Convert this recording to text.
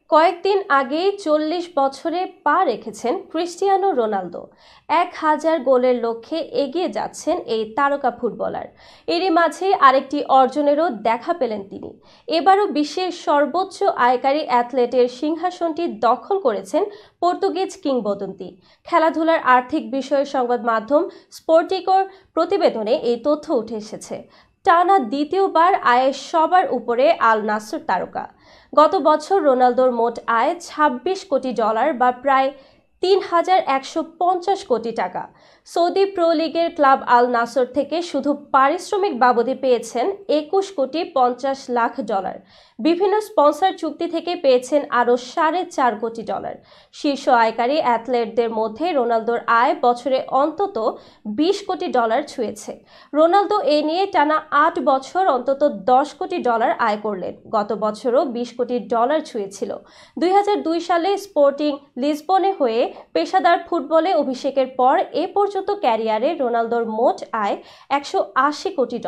কয়েকদিন আগেই ৪০ বছরে পা রেখেছেন ক্রিস্টিয়ানো রোনালদো। ১,০০০ গোলের লক্ষ্যে এগিয়ে যাচ্ছেন এই তারকা ফুটবলার। এরই মাঝে আরেকটি অর্জনেরও দেখা পেলেন তিনি। এবারও বিশ্বের সর্বোচ্চ আয়কারী অ্যাথলেটের সিংহাসনটি দখল করেছেন পর্তুগিজ কিংবদন্তি। খেলাধুলার আর্থিক বিষয়ে সংবাদ মাধ্যম স্পোর্টিকোর প্রতিবেদনে এই তথ্য উঠে এসেছে। টানা দ্বিতীয়বার আয়ের সবার উপরে আল নাসর তারকা। গত বছর রোনালদোর মোট আয় $২৬ কোটি বা প্রায় ৩,১৫০ কোটি টাকা। সৌদি প্রো লিগের ক্লাব আল নাসর থেকে শুধু পারিশ্রমিক বাবদে পেয়েছেন $২১,৫০,০০,০০০। বিভিন্ন স্পন্সর চুক্তি থেকে পেয়েছেন আরও $৪.৫ কোটি। শীর্ষ আয়কারী অ্যাথলেটদের মধ্যে রোনালদোর আয় বছরে অন্তত $২০ কোটি ছুঁয়েছে। রোনালদো এ নিয়ে টানা ৮ বছর অন্তত $১০ কোটি আয় করলেন। গত বছরও $২০ কোটি ছুঁয়েছিল। ২০০২ সালে স্পোর্টিং লিসবনে হয়ে পেশাদার ফুটবলে অভিষেকের পর এ পর্যন্ত ক্যারিয়ারে রোনালদোর মোট আয় $১৮০ কোটি।